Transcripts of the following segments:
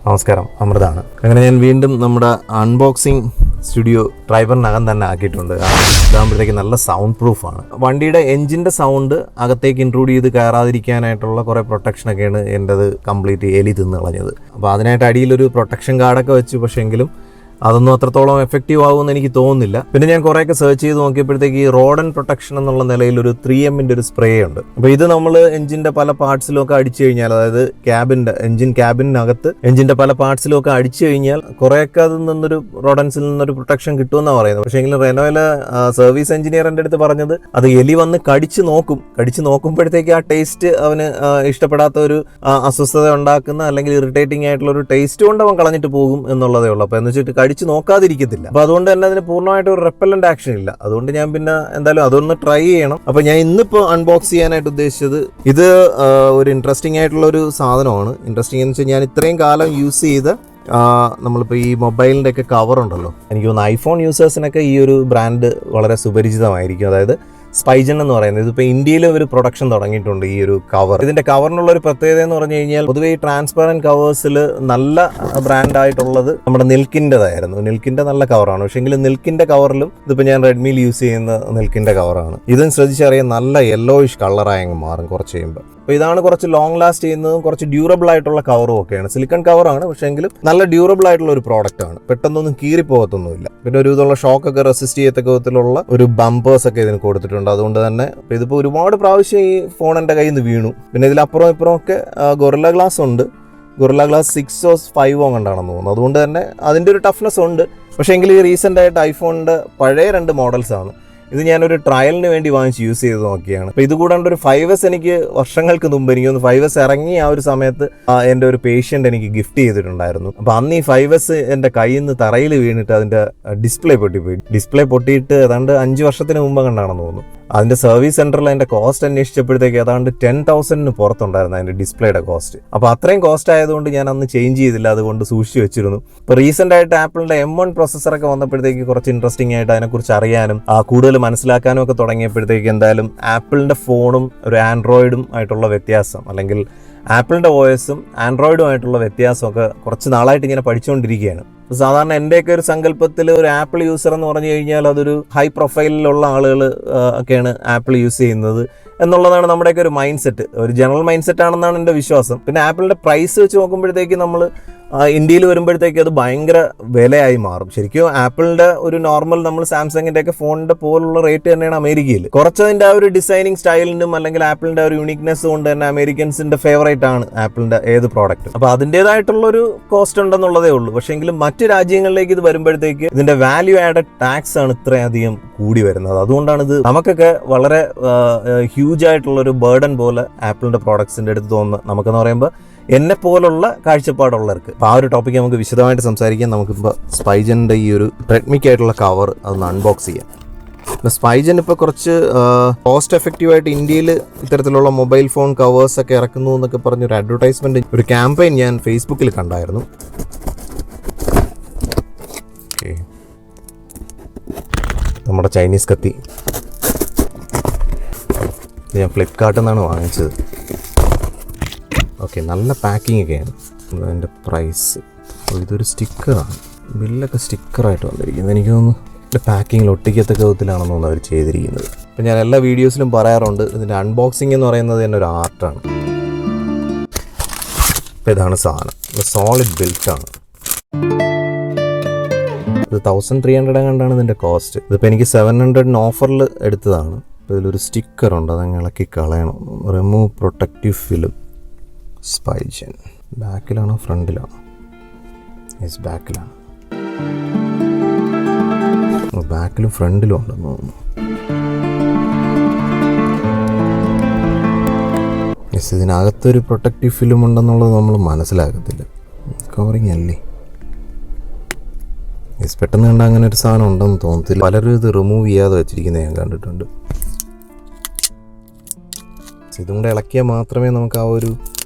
നമസ്കാരം, അമൃതാണ്. അങ്ങനെ ഞാൻ വീണ്ടും നമ്മുടെ അൺബോക്സിങ് സ്റ്റുഡിയോ ഡ്രൈവറിനകം തന്നെ ആക്കിയിട്ടുണ്ട്. ഇതാകുമ്പോഴത്തേക്ക് നല്ല സൗണ്ട് പ്രൂഫാണ്. വണ്ടിയുടെ എഞ്ചിൻ്റെ സൗണ്ട് അകത്തേക്ക് ഇൻക്ലൂഡ് ചെയ്ത് കയറാതിരിക്കാനായിട്ടുള്ള കുറേ പ്രൊട്ടക്ഷനൊക്കെയാണ് എൻ്റെത് കംപ്ലീറ്റ് എലി തിന്ന് കളഞ്ഞത്. അപ്പോൾ അതിനായിട്ട് അടിയിലൊരു പ്രൊട്ടക്ഷൻ കാർഡൊക്കെ വെച്ചു. പക്ഷേ എങ്കിലും അതൊന്നും അത്രത്തോളം എഫക്റ്റീവ് ആകുമെന്ന് എനിക്ക് തോന്നുന്നില്ല. പിന്നെ ഞാൻ കുറേയൊക്കെ സെർച്ച് ചെയ്ത് നോക്കിയപ്പോഴത്തേക്ക് ഈ റോഡ് ആൻഡ് പ്രൊട്ടക്ഷൻ എന്നുള്ള നിലയിൽ ഒരു 3M ഒരു സ്പ്രേ ഉണ്ട്. അപ്പോൾ ഇത് നമ്മൾ എഞ്ചിൻ്റെ പല പാർട്സിലൊക്കെ അടിച്ചു കഴിഞ്ഞാൽ, അതായത് എഞ്ചിൻ ക്യാബിനകത്ത് എഞ്ചിൻ്റെ പല പാർട്സിലൊക്കെ അടിച്ചു കഴിഞ്ഞാൽ കുറേയൊക്കെ അതിൽ നിന്നൊരു റോഡൻസിൽ നിന്നൊരു പ്രൊട്ടക്ഷൻ കിട്ടുമെന്നാണ് പറയുന്നത്. പക്ഷേ എങ്കിലും റെനോയിലെ സർവീസ് എഞ്ചിനീയർ എൻ്റെ അടുത്ത് പറഞ്ഞത് അത് എലി വന്ന് കടിച്ചു നോക്കുമ്പോഴത്തേക്ക് ആ ടേസ്റ്റ് അവന് ഇഷ്ടപ്പെടാത്ത ഒരു അസ്വസ്ഥത ഉണ്ടാക്കുന്ന അല്ലെങ്കിൽ ഇറിറ്റേറ്റിംഗ് ആയിട്ടുള്ള ഒരു ടേസ്റ്റ് കൊണ്ട് അവൻ കളഞ്ഞിട്ട് പോകും എന്നുള്ളതേ ഉള്ളൂ. അപ്പോൾ എന്ന് വെച്ചിട്ട് കടിച്ച് നോക്കാതിരിക്കത്തില്ല. അപ്പോൾ അതുകൊണ്ട് തന്നെ അതിന് പൂർണ്ണമായിട്ട് ഒരു റെപ്പല്ലന്റ് ആക്ഷൻ ഇല്ല. അതുകൊണ്ട് ഞാൻ പിന്നെ എന്തായാലും അതൊന്ന് ട്രൈ ചെയ്യണം. അപ്പോൾ ഞാൻ ഇന്നിപ്പോൾ അൺബോക്സ് ചെയ്യാനായിട്ട് ഉദ്ദേശിച്ചത് ഇത് ഒരു ഇൻട്രസ്റ്റിംഗ് ആയിട്ടുള്ള ഒരു സാധനമാണ്. ഇൻട്രസ്റ്റിംഗ് എന്ന് വെച്ചാൽ ഞാൻ ഇത്രയും കാലം യൂസ് ചെയ്ത നമ്മളിപ്പോൾ ഈ മൊബൈലിൻ്റെ ഒക്കെ കവറുണ്ടല്ലോ, എനിക്ക് തോന്നുന്നു ഐഫോൺ യൂസേഴ്സിനൊക്കെ ഈ ഒരു ബ്രാൻഡ് വളരെ സുപരിചിതമായിരിക്കും. അതായത് സ്പൈജൻ എന്ന് പറയുന്നത്. ഇതിപ്പോൾ ഇന്ത്യയിൽ ഒരു പ്രൊഡക്ഷൻ തുടങ്ങിയിട്ടുണ്ട് ഈ ഒരു കവർ. ഇതിൻ്റെ കവറിനുള്ള ഒരു പ്രത്യേകത എന്ന് പറഞ്ഞു കഴിഞ്ഞാൽ, പൊതുവേ ഈ ട്രാൻസ്പെറൻറ്റ് കവേഴ്സിൽ നല്ല ബ്രാൻഡായിട്ടുള്ളത് നമ്മുടെ നിൽക്കിൻ്റെതായിരുന്നു. നിൽക്കിൻ്റെ നല്ല കവറാണ്. പക്ഷേ എങ്കിലും നിൽക്കിൻ്റെ കവറിലും ഇതിപ്പോൾ ഞാൻ റെഡ്മിയിൽ യൂസ് ചെയ്യുന്ന നിൽക്കിൻ്റെ കവറാണ്. ഇതും ശ്രദ്ധിച്ചറിയാൻ നല്ല യെല്ലോയിഷ് കളറായി അങ്ങ് മാറും കുറച്ച് കഴിയുമ്പോൾ. അപ്പോൾ ഇതാണ് കുറച്ച് ലോങ് ലാസ്റ്റ് ചെയ്യുന്നതും കുറച്ച് ഡ്യൂറബിൾ ആയിട്ടുള്ള കവറും ഒക്കെയാണ്. സിലിക്കൺ കവറാണ്, പക്ഷേ എങ്കിലും നല്ല ഡ്യൂറബിൾ ആയിട്ടുള്ള ഒരു പ്രോഡക്റ്റ് ആണ്. പെട്ടെന്നൊന്നും കീറിപ്പോകത്തൊന്നുമില്ല. പിന്നെ ഒരു ഇതുള്ള ഷോക്കൊക്കെ റെസിസ്റ്റ് ചെയ്യത്തക്ക വിധത്തിലുള്ള ഒരു ബമ്പേഴ്സ് ഒക്കെ ഇതിന് കൊടുത്തിട്ടുണ്ട്. അതുകൊണ്ട് തന്നെ ഇതിപ്പോൾ ഒരുപാട് പ്രാവശ്യം ഈ ഫോൺ എൻ്റെ കയ്യിൽ നിന്ന് വീണു. പിന്നെ ഇതിലപ്പുറം ഇപ്പുറം ഒക്കെ ഗൊറില്ല ഗ്ലാസ് ഉണ്ട്. ഗൊറില്ല ഗ്ലാസ് 6 or 5 കണ്ടാണെന്ന് തോന്നുന്നു. അതുകൊണ്ട് തന്നെ അതിൻ്റെ ഒരു ടഫ്നെസ് ഉണ്ട്. പക്ഷേ എങ്കിൽ ഈ റീസെൻ്റ് ആയിട്ട് ഐഫോണിൻ്റെ പഴയ 2 മോഡൽസാണ്. ഇത് ഞാനൊരു ട്രയലിന് വേണ്ടി വാങ്ങിച്ച് യൂസ് ചെയ്ത് നോക്കിയാണ്. അപ്പോൾ ഇത് കൂടാണ്ട് ഒരു 5S എനിക്ക് വർഷങ്ങൾക്ക് മുമ്പ്, എനിക്ക് തോന്നുന്നു 5S ഇറങ്ങി ആ ഒരു സമയത്ത് എൻ്റെ ഒരു പേഷ്യൻ്റ് എനിക്ക് ഗിഫ്റ്റ് ചെയ്തിട്ടുണ്ടായിരുന്നു. അപ്പോൾ അന്ന് ഈ 5S എൻ്റെ കയ്യിൽ നിന്ന് തറയിൽ വീണിട്ട് അതിൻ്റെ ഡിസ്പ്ലേ പൊട്ടിപ്പോയി. ഡിസ്പ്ലേ പൊട്ടിയിട്ട് ഏതാണ്ട് 5 വർഷത്തിന് മുമ്പ് കണ്ടാണെന്ന് തോന്നുന്നു. അതിൻ്റെ സർവീസ് സെൻറ്ററിൽ അതിൻ്റെ കോസ്റ്റ് അന്വേഷിച്ചപ്പോഴത്തേക്ക് ഏതാണ്ട് 10,000 പുറത്തുണ്ടായിരുന്നു അതിൻ്റെ ഡിസ്പ്ലേയുടെ കോസ്റ്റ്. അപ്പോൾ അത്രയും കോസ്റ്റ് ആയതുകൊണ്ട് ഞാൻ അന്ന് ചേഞ്ച് ചെയ്തില്ല, അതുകൊണ്ട് സൂക്ഷിച്ച് വെച്ചിരുന്നു. ഇപ്പോൾ റീസെൻ്റ് ആയിട്ട് ആപ്പിളിൻ്റെ M1 പ്രോസസ്സറൊക്കെ വന്നപ്പോഴത്തേക്ക് കുറച്ച് ഇൻട്രസ്റ്റിംഗ് ആയിട്ട് അതിനെക്കുറിച്ച് അറിയാനും കൂടുതൽ മനസ്സിലാക്കാനും ഒക്കെ തുടങ്ങിയപ്പോഴത്തേക്ക് എന്തായാലും ആപ്പിളിൻ്റെ ഫോണും ഒരു ആൻഡ്രോയിഡും ആയിട്ടുള്ള വ്യത്യാസം, അല്ലെങ്കിൽ ആപ്പിളിൻ്റെ OSഉം ആൻഡ്രോയിഡും ആയിട്ടുള്ള വ്യത്യാസമൊക്കെ കുറച്ച് നാളായിട്ട് ഇങ്ങനെ പഠിച്ചുകൊണ്ടിരിക്കുകയാണ്. സാധാരണ എൻ്റെയൊക്കെ ഒരു സങ്കല്പത്തിൽ ഒരു ആപ്പിൾ യൂസർ എന്ന് പറഞ്ഞു കഴിഞ്ഞാൽ അതൊരു ഹൈ പ്രൊഫൈലിലുള്ള ആളുകൾ ഒക്കെയാണ് ആപ്പിൾ യൂസ് ചെയ്യുന്നത് എന്നുള്ളതാണ് നമ്മുടെയൊക്കെ ഒരു മൈൻഡ് സെറ്റ്. ഒരു ജനറൽ മൈൻഡ് സെറ്റ് ആണെന്നാണ് എൻ്റെ വിശ്വാസം. പിന്നെ ആപ്പിളിൻ്റെ പ്രൈസ് വെച്ച് നോക്കുമ്പോഴത്തേക്ക് നമ്മൾ ഇന്ത്യയിൽ വരുമ്പോഴത്തേക്ക് അത് ഭയങ്കര വിലയായി മാറും. ശരിക്കും ആപ്പിളിൻ്റെ ഒരു നോർമൽ നമ്മൾ സാംസങ്ങിൻ്റെ ഒക്കെ ഫോണിൻ്റെ പോലുള്ള റേറ്റ് തന്നെയാണ് അമേരിക്കയിൽ. കുറച്ചതിൻ്റെ ആ ഒരു ഡിസൈനിങ് സ്റ്റൈലിനും അല്ലെങ്കിൽ ആപ്പിളിൻ്റെ ഒരു യൂണിക്നെസ് കൊണ്ട് തന്നെ അമേരിക്കൻസിൻ്റെ ഫേവറേറ്റ് ആണ് ആപ്പിളിൻ്റെ ഏത് പ്രോഡക്റ്റും. അപ്പോൾ അതിൻ്റേതായിട്ടുള്ളൊരു കോസ്റ്റ് ഉണ്ടെന്നുള്ളതേ ഉള്ളൂ. പക്ഷേ എങ്കിലും മറ്റ് രാജ്യങ്ങളിലേക്ക് ഇത് വരുമ്പോഴത്തേക്ക് ഇതിൻ്റെ വാല്യൂ ആഡഡ് ടാക്സ് ആണ് ഇത്രയധികം കൂടി വരുന്നത്. അതുകൊണ്ടാണ് ഇത് നമുക്കൊക്കെ വളരെ ഹ്യൂജ് ആയിട്ടുള്ളൊരു ബേർഡൻ പോലെ ആപ്പിളിൻ്റെ പ്രോഡക്ട്സിൻ്റെ അടുത്ത് തോന്നുന്നത്. നമുക്കെന്ന് പറയുമ്പോൾ എന്നെ പോലുള്ള കാഴ്ചപ്പാടുള്ളവർക്ക്. അപ്പോൾ ആ ഒരു ടോപ്പിക്ക് നമുക്ക് വിശദമായിട്ട് സംസാരിക്കാം. നമുക്കിപ്പോൾ സ്പൈജൻ്റെ ഈ ഒരു റെഡ്മിക്കായിട്ടുള്ള കവർ അതൊന്ന് അൺബോക്സ് ചെയ്യാം. ഇപ്പോൾ സ്പൈജൻ ഇപ്പോൾ കുറച്ച് കോസ്റ്റ് എഫക്റ്റീവായിട്ട് ഇന്ത്യയിൽ ഇത്തരത്തിലുള്ള മൊബൈൽ ഫോൺ കവേഴ്സൊക്കെ ഇറക്കുന്നു എന്നൊക്കെ പറഞ്ഞൊരു അഡ്വർടൈസ്മെൻറ്റ്, ഒരു ക്യാമ്പയിൻ ഞാൻ ഫേസ്ബുക്കിൽ കണ്ടായിരുന്നു. ഓക്കെ, നമ്മുടെ ചൈനീസ് കത്തി ഞാൻ ഫ്ലിപ്കാർട്ടിൽ നിന്നാണ് വാങ്ങിച്ചത്. ഓക്കെ, നല്ല പാക്കിംഗ് ഒക്കെയാണ്. അതിൻ്റെ പ്രൈസ്, ഇതൊരു സ്റ്റിക്കറാണ്. ബില്ലൊക്കെ സ്റ്റിക്കറായിട്ട് വന്നിരിക്കുന്നത്. എനിക്ക് തോന്നുന്നു ഇതിൻ്റെ പാക്കിങ്ങിൽ ഒട്ടിക്കത്തക്ക വിധത്തിലാണെന്ന് തോന്നുന്നു അവർ ചെയ്തിരിക്കുന്നത്. അപ്പം ഞാൻ എല്ലാ വീഡിയോസിലും പറയാറുണ്ട്, ഇതിൻ്റെ അൺബോക്സിംഗ് എന്ന് പറയുന്നത് തന്നെ ഒരു ആർട്ടാണ്. അപ്പോൾ ഇതാണ് സാധനം. സോളിഡ് ബിൽറ്റാണ്. ഇത് 1300 കണ്ടാണ് ഇതിൻ്റെ കോസ്റ്റ്. ഇതിപ്പോൾ എനിക്ക് 700 ഓഫറിൽ എടുത്തതാണ്. അപ്പോൾ ഇതിലൊരു സ്റ്റിക്കറുണ്ട്, അതങ്ങ് ഇളക്കി കളയണം. Remove protective film Spigen. ബാക്കിലാണോ ഫ്രണ്ടിലാണോ? യെസ്, ബാക്കിലാണ്. ബാക്കിലും ഫ്രണ്ടിലും ഉണ്ടെന്ന് തോന്നുന്നു. യെസ്, ഇതിനകത്തൊരു പ്രൊട്ടക്റ്റീവ് ഫിലിം ഉണ്ടെന്നുള്ളത് നമ്മൾ മനസ്സിലാക്കത്തില്ല. കവറിങ് അല്ലേ? യെസ്, പെട്ടെന്ന് കണ്ടാൽ അങ്ങനെ ഒരു സാധനം ഉണ്ടെന്ന് തോന്നത്തില്ല. പലരും ഇത് റിമൂവ് ചെയ്യാതെ വെച്ചിരിക്കുന്നത് ഞാൻ കണ്ടിട്ടുണ്ട്. ഇതും കൂടെ ഇളക്കിയാൽ മാത്രമേ നമുക്ക് ആ ഒരു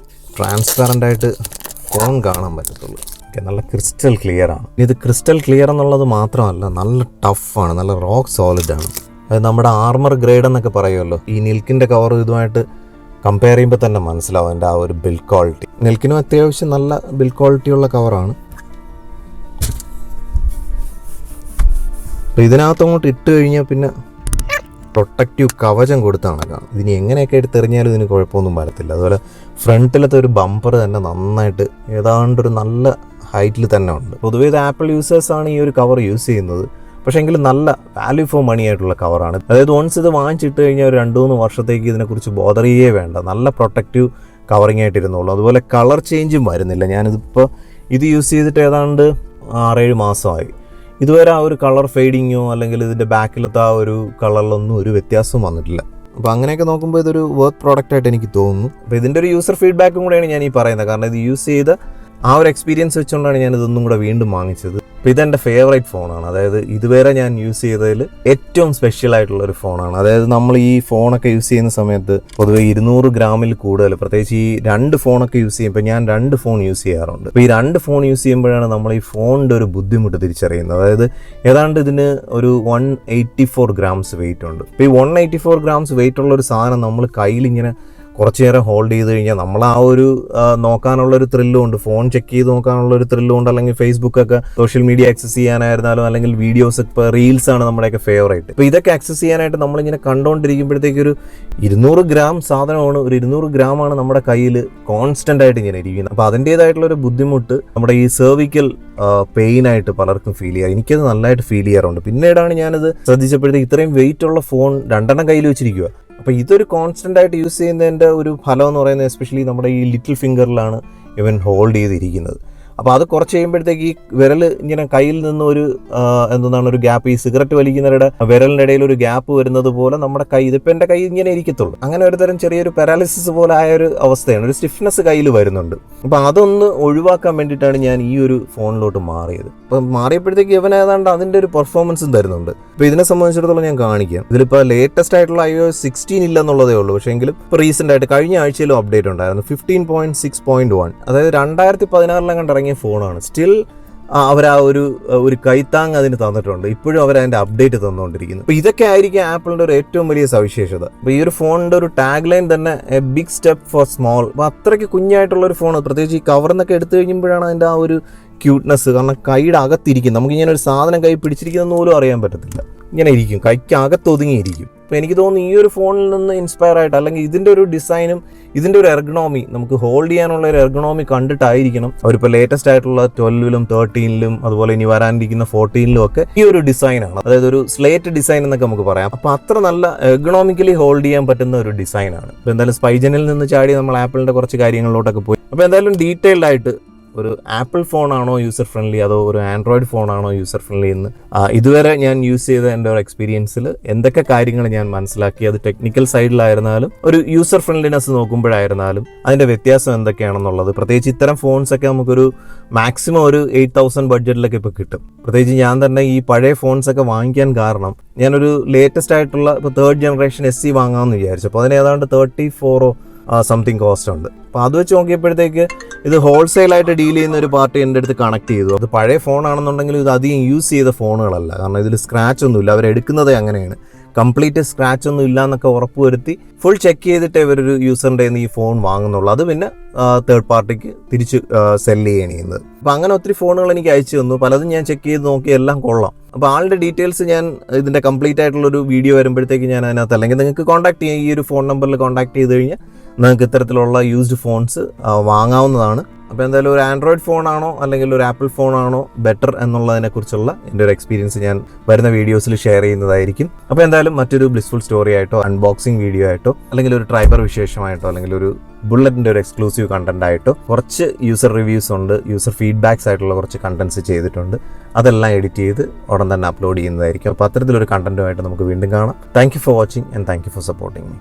ട്രാൻസ്പാരൻ്റ് ആയിട്ട് ഫോൺ കാണാൻ പറ്റത്തുള്ളൂ. നല്ല ക്രിസ്റ്റൽ ക്ലിയർ ആണ്. ഇത് ക്രിസ്റ്റൽ ക്ലിയർ എന്നുള്ളത് മാത്രമല്ല, നല്ല ടഫാണ്, നല്ല റോക്ക് സോളിഡാണ്. അത് നമ്മുടെ ആർമർ ഗ്രേഡ് എന്നൊക്കെ പറയുമല്ലോ. ഈ നിൽക്കിൻ്റെ കവർ ഇതുമായിട്ട് കമ്പയർ ചെയ്യുമ്പോൾ തന്നെ മനസ്സിലാവും എൻ്റെ ആ ഒരു ബിൽഡ് ക്വാളിറ്റി. നെൽക്കിനും അത്യാവശ്യം നല്ല ബിൽഡ് ക്വാളിറ്റി ഉള്ള കവറാണ്. അപ്പോൾ ഇതിനകത്തങ്ങോട്ട് ഇട്ട് കഴിഞ്ഞാൽ പിന്നെ പ്രൊട്ടക്റ്റീവ് കവചം കൊടുത്താണ് കാണാം. ഇതിന് എങ്ങനെയൊക്കെ എടുത്തെറിഞ്ഞാലും ഇതിന് കുഴപ്പമൊന്നും വരത്തില്ല. അതുപോലെ ഫ്രണ്ടിലത്തെ ഒരു ബമ്പർ തന്നെ നന്നായിട്ട് ഏതാണ്ടൊരു നല്ല ഹൈറ്റിൽ തന്നെ ഉണ്ട്. പൊതുവേ ഇത് ആപ്പിൾ യൂസേഴ്സാണ് ഈ ഒരു കവർ യൂസ് ചെയ്യുന്നത്. പക്ഷേ എങ്കിലും നല്ല വാല്യൂ ഫോർ മണി ആയിട്ടുള്ള കവറാണ്. അതായത് വൺസ് ഇത് വാങ്ങിച്ചിട്ട് കഴിഞ്ഞാൽ ഒരു 2-3 വർഷത്തേക്ക് ഇതിനെക്കുറിച്ച് ബോദർ ചെയ്യേ വേണ്ട. നല്ല പ്രൊട്ടക്റ്റീവ് കവറിങ് ആയിട്ടിരുന്നുള്ളൂ. അതുപോലെ കളർ ചേഞ്ചും വരുന്നില്ല. ഞാനിതിപ്പോൾ ഇത് യൂസ് ചെയ്തിട്ട് ഏതാണ്ട് 6-7 മാസമായി. ഇതുവരെ ആ ഒരു കളർ ഫെയ്ഡിങ്ങോ അല്ലെങ്കിൽ ഇതിൻ്റെ ബാക്കിലത്തെ ആ ഒരു കളറിലൊന്നും ഒരു വ്യത്യാസവും വന്നിട്ടില്ല. അപ്പോൾ അങ്ങനെയൊക്കെ നോക്കുമ്പോൾ ഇതൊരു വർത്ത് പ്രോഡക്റ്റ് ആയിട്ട് എനിക്ക് തോന്നുന്നു. അപ്പോൾ ഇതിൻ്റെ ഒരു യൂസർ ഫീഡ്ബാക്കും കൂടെയാണ് ഞാൻ ഈ പറയുന്നത്. കാരണം ഇത് യൂസ് ചെയ്ത ആ ഒരു എക്സ്പീരിയൻസ് വെച്ചുകൊണ്ടാണ് ഞാൻ ഇതൊന്നും കൂടെ വീണ്ടും വാങ്ങിച്ചത്. അപ്പോൾ ഇതെൻ്റെ ഫേവറേറ്റ് ഫോണാണ്. അതായത് ഇതുവരെ ഞാൻ യൂസ് ചെയ്തതിൽ ഏറ്റവും സ്പെഷ്യൽ ആയിട്ടുള്ളൊരു ഫോണാണ്. അതായത് നമ്മൾ ഈ ഫോണൊക്കെ യൂസ് ചെയ്യുന്ന സമയത്ത് പൊതുവെ 200 ഗ്രാമിൽ കൂടുതൽ, പ്രത്യേകിച്ച് ഈ 2 ഫോണൊക്കെ യൂസ് ചെയ്യുമ്പോൾ ഞാൻ 2 ഫോൺ യൂസ് ചെയ്യാറുണ്ട്. അപ്പോൾ ഈ 2 ഫോൺ യൂസ് ചെയ്യുമ്പോഴാണ് നമ്മൾ ഈ ഫോണിൻ്റെ ഒരു ബുദ്ധിമുട്ട് തിരിച്ചറിയുന്നത്. അതായത് ഏതാണ്ട് ഇതിന് ഒരു 184 ഗ്രാംസ് വെയിറ്റ് ഉണ്ട്. അപ്പോൾ ഈ 184 ഗ്രാംസ് വെയിറ്റ് ഉള്ള ഒരു സാധനം നമ്മൾ കയ്യിലിങ്ങനെ കുറച്ച് നേരം ഹോൾഡ് ചെയ്ത് കഴിഞ്ഞാൽ നമ്മൾ ആ ഒരു നോക്കാനുള്ളൊരു ത്രില്ലും ഉണ്ട്, ഫോൺ ചെക്ക് ചെയ്ത് നോക്കാനുള്ളൊരു ത്രില്ലും ഉണ്ട്, അല്ലെങ്കിൽ ഫേസ്ബുക്കൊക്കെ സോഷ്യൽ മീഡിയ ആക്സസ് ചെയ്യാനായിരുന്നാലും അല്ലെങ്കിൽ വീഡിയോസ് ഇപ്പോൾ റീൽസാണ് നമ്മുടെയൊക്കെ ഫേവറേറ്റ്. അപ്പോൾ ഇതൊക്കെ ആക്സസ് ചെയ്യാനായിട്ട് നമ്മളിങ്ങനെ കണ്ടുകൊണ്ടിരിക്കുമ്പോഴത്തേക്കൊരു 200 ഗ്രാം സാധനമാണ്, ഒരു 200 ഗ്രാമാണ് നമ്മുടെ കയ്യിൽ കോൺസ്റ്റൻ്റ് ആയിട്ട് ഇങ്ങനെ ഇരിക്കുന്നത്. അപ്പോൾ അതിൻ്റേതായിട്ടുള്ളൊരു ബുദ്ധിമുട്ട് നമ്മുടെ ഈ സെർവിക്കൽ പെയിനായിട്ട് പലർക്കും ഫീൽ ചെയ്യാറ്. എനിക്കത് നല്ലതായിട്ട് ഫീൽ ചെയ്യാറുണ്ട്. പിന്നീടാണ് ഞാനത് ശ്രദ്ധിച്ചപ്പോഴത്തേക്ക് ഇത്രയും വെയിറ്റ് ഉള്ള ഫോൺ 2 കയ്യിൽ വെച്ചിരിക്കുക. അപ്പോൾ ഇതൊരു കോൺസ്റ്റൻ്റ് ആയിട്ട് യൂസ് ചെയ്യുന്നതിൻ്റെ ഒരു ഫലം എന്ന് പറയുന്നത് എസ്പെഷ്യലി നമ്മുടെ ഈ ലിറ്റിൽ ഫിംഗറിലാണ് ഇവൻ ഹോൾഡ് ചെയ്തിരിക്കുന്നത്. അപ്പോൾ അത് കുറച്ച് കഴിയുമ്പോഴത്തേക്ക് ഈ വിരൽ ഇങ്ങനെ കയ്യിൽ നിന്ന് ഒരു ഒരു ഗ്യാപ്പ്, ഈ സിഗരറ്റ് വലിക്കുന്നവരുടെ വിരലിൻ്റെ ഇടയിൽ ഒരു ഗ്യാപ്പ് വരുന്നത് പോലെ നമ്മുടെ കൈ, ഇതിപ്പോൾ എൻ്റെ കൈ ഇങ്ങനെ ഇരിക്കത്തുള്ളൂ. അങ്ങനെ ഒരു തരം ചെറിയൊരു പാരാലിസിസ് പോലെ ആയ ഒരു അവസ്ഥയാണ്, ഒരു സ്റ്റിഫ്നെസ് കയ്യിൽ വരുന്നുണ്ട്. അപ്പോൾ അതൊന്ന് ഒഴിവാക്കാൻ വേണ്ടിയിട്ടാണ് ഞാൻ ഈ ഒരു ഫോണിലോട്ട് മാറിയത്. അപ്പം മാറിയപ്പോഴത്തേക്ക് ഇവൻ ഏതാണ്ട് അതിൻ്റെ ഒരു പെർഫോമൻസും തരുന്നുണ്ട്. അപ്പോൾ ഇതിനെ സംബന്ധിച്ചിടത്തോളം ഞാൻ കാണിക്കാം. ഇതിലിപ്പോൾ ലേറ്റസ്റ്റ് ആയിട്ടുള്ള iOS 16 ഇല്ലെന്നുള്ളതേ ഉള്ളൂ. പക്ഷേ എങ്കിലും ഇപ്പോൾ റീസെൻ്റ് ആയിട്ട് കഴിഞ്ഞ ആഴ്ചയിലും അപ്ഡേറ്റ് ഉണ്ടായിരുന്നു, 15.6.1. അതായത് 2016 കണ്ടിറങ്ങിയ ഫോണാണ്. സ്റ്റിൽ അവർ ആ ഒരു കൈത്താങ് അതിന് തന്നിട്ടുണ്ട്. ഇപ്പോഴും അവർ അതിൻ്റെ അപ്ഡേറ്റ് തന്നുകൊണ്ടിരിക്കുന്നു. അപ്പോൾ ഇതൊക്കെ ആയിരിക്കും ആപ്പിളിൻ്റെ ഒരു ഏറ്റവും വലിയ സവിശേഷത. അപ്പോൾ ഈ ഒരു ഫോണിൻ്റെ ഒരു ടാഗ് ലൈൻ തന്നെ a big step for small. അപ്പോൾ അത്രയ്ക്ക് കുഞ്ഞായിട്ടുള്ളൊരു ഫോൺ, പ്രത്യേകിച്ച് ഈ കവറിന്നൊക്കെ എടുത്തു കഴിയുമ്പോഴാണ് അതിൻ്റെ ആ ഒരു ക്യൂട്ട്നെസ്. കാരണം കൈയുടെ അകത്തിരിക്കും, നമുക്കിങ്ങനെ ഒരു സാധനം കൈ പിടിച്ചിരിക്കുന്നതെന്ന് പോലും അറിയാൻ പറ്റത്തില്ല. ഇങ്ങനെ ഇരിക്കും, കൈക്ക് അകത്ത് ഒതുങ്ങിയിരിക്കും. അപ്പോൾ എനിക്ക് തോന്നുന്നു ഈ ഒരു ഫോണിൽ നിന്ന് ഇൻസ്പയർ ആയിട്ട്, അല്ലെങ്കിൽ ഇതിൻ്റെ ഒരു ഡിസൈനും ഇതിൻ്റെ ഒരു എർഗണോമി, നമുക്ക് ഹോൾഡ് ചെയ്യാനുള്ള ഒരു എർഗണോമി കണ്ടിട്ടായിരിക്കണം അവരിപ്പോൾ ലേറ്റസ്റ്റ് ആയിട്ടുള്ള 12-ലും 13-ലും അതുപോലെ ഇനി വരാനിരിക്കുന്ന 14-ലും ഒക്കെ ഈ ഒരു ഡിസൈനാണ്. അതായത് ഒരു സ്ലേറ്റ് ഡിസൈൻ എന്നൊക്കെ നമുക്ക് പറയാം. അപ്പോൾ അത്ര നല്ല എർഗണോമിക്കലി ഹോൾഡ് ചെയ്യാൻ പറ്റുന്ന ഒരു ഡിസൈനാണ്. അപ്പോൾ എന്തായാലും സ്പൈജനിൽ നിന്ന് ചാടി നമ്മൾ ആപ്പിളിൻ്റെ കുറച്ച് കാര്യങ്ങളിലോട്ടൊക്കെ പോയി. അപ്പോൾ എന്തായാലും ഡീറ്റെയിൽഡ് ആയിട്ട് ഒരു ആപ്പിൾ ഫോണാണോ യൂസർ ഫ്രണ്ട്ലി അതോ ഒരു ആൻഡ്രോയിഡ് ഫോണാണോ യൂസർ ഫ്രണ്ട്ലി എന്ന് ഇതുവരെ ഞാൻ യൂസ് ചെയ്ത എൻ്റെ ഒരു എക്സ്പീരിയൻസിൽ എന്തൊക്കെ കാര്യങ്ങൾ ഞാൻ മനസ്സിലാക്കി, അത് ടെക്നിക്കൽ സൈഡിലായിരുന്നാലും ഒരു യൂസർ ഫ്രണ്ട്ലിനെസ് നോക്കുമ്പോഴായിരുന്നാലും അതിൻ്റെ വ്യത്യാസം എന്തൊക്കെയാണെന്നുള്ളത്. പ്രത്യേകിച്ച് ഇത്തരം ഫോൺസൊക്കെ നമുക്കൊരു മാക്സിമം ഒരു 8,000 ബഡ്ജറ്റിലൊക്കെ ഇപ്പോൾ കിട്ടും. പ്രത്യേകിച്ച് ഞാൻ തന്നെ ഈ പഴയ ഫോൺസൊക്കെ വാങ്ങിക്കാൻ കാരണം ഞാനൊരു ലേറ്റസ്റ്റ് ആയിട്ടുള്ള ഇപ്പോൾ 3rd ജനറേഷൻ SE വാങ്ങാമെന്ന് വിചാരിച്ചു. അപ്പോൾ അതിന് ഏതാണ്ട് 34 സംതിങ് കോസ്റ്റ് ഉണ്ട്. അപ്പോൾ അത് വെച്ച് നോക്കിയപ്പോഴത്തേക്ക് ഇത് ഹോൾസെയിലായിട്ട് ഡീൽ ചെയ്യുന്ന ഒരു പാർട്ടി എൻ്റെ അടുത്ത് കണക്ട് ചെയ്തു. അത് പഴയ ഫോണാണെന്നുണ്ടെങ്കിലും ഇത് അധികം യൂസ് ചെയ്ത ഫോണുകളല്ല. കാരണം ഇതിൽ സ്ക്രാച്ച് ഒന്നുമില്ല, അവരെടുക്കുന്നതേ അങ്ങനെയാണ്. കംപ്ലീറ്റ് സ്ക്രാച്ച് ഒന്നും ഇല്ല എന്നൊക്കെ ഉറപ്പ് വരുത്തി ഫുൾ ചെക്ക് ചെയ്തിട്ടേ ഇവരൊരു യൂസറിൻ്റെ ഈ ഫോൺ വാങ്ങുന്നുള്ളൂ. അത് പിന്നെ തേർഡ് പാർട്ടിക്ക് തിരിച്ച് സെല് ചെയ്യുകയാണ് ചെയ്യുന്നത്. അപ്പോൾ അങ്ങനെ ഒത്തിരി ഫോണുകൾ എനിക്ക് അയച്ചു തന്നു. പലതും ഞാൻ ചെക്ക് ചെയ്ത് നോക്കി, എല്ലാം കൊള്ളാം. അപ്പോൾ ആളുടെ ഡീറ്റെയിൽസ് ഞാൻ ഇതിൻ്റെ കംപ്ലീറ്റ് ആയിട്ടുള്ളൊരു വീഡിയോ വരുമ്പോഴത്തേക്ക് ഞാൻ അതിനകത്ത്, അല്ലെങ്കിൽ നിങ്ങൾക്ക് കോൺടാക്ട് ചെയ്യാം, ഈ ഒരു ഫോൺ നമ്പറിൽ കോൺടാക്ട് ചെയ്ത് കഴിഞ്ഞാൽ നിങ്ങൾക്ക് ഇത്തരത്തിലുള്ള യൂസ്ഡ് ഫോൺസ് വാങ്ങാവുന്നതാണ്. അപ്പോൾ എന്തായാലും ഒരു ആൻഡ്രോയിഡ് ഫോണാണോ അല്ലെങ്കിൽ ഒരു ആപ്പിൾ ഫോണാണോ ബെറ്റർ എന്നുള്ളതിനെക്കുറിച്ചുള്ള എൻ്റെ ഒരു എക്സ്പീരിയൻസ് ഞാൻ വരുന്ന വീഡിയോസിൽ ഷെയർ ചെയ്യുന്നതായിരിക്കും. അപ്പോൾ എന്തായാലും മറ്റൊരു ബ്ലിസ്ഫുൾ സ്റ്റോറി ആയിട്ടോ അൺബോക്സിംഗ് വീഡിയോ ആയിട്ടോ അല്ലെങ്കിൽ ഒരു ട്രൈബർ വിശേഷമായിട്ടോ അല്ലെങ്കിൽ ഒരു ബുള്ളറ്റിൻ്റെ ഒരു എക്സ്ക്ലൂസീവ് കണ്ടന്റ് ആയിട്ടോ കുറച്ച് യൂസർ റിവ്യൂസ് ഉണ്ട്, യൂസർ ഫീഡ്ബാക്സ് ആയിട്ടുള്ള കുറച്ച് കണ്ടന്റ്സ് ചെയ്തിട്ടുണ്ട്. അതെല്ലാം എഡിറ്റ് ചെയ്ത് ഉടൻ തന്നെ അപ്ലോഡ് ചെയ്യുന്നതായിരിക്കും. അപ്പോൾ അത്തരത്തിലൊരു കണ്ടന്റുമായിട്ട് നമുക്ക് വീണ്ടും കാണാം. Thank you for watching and thank you for supporting me.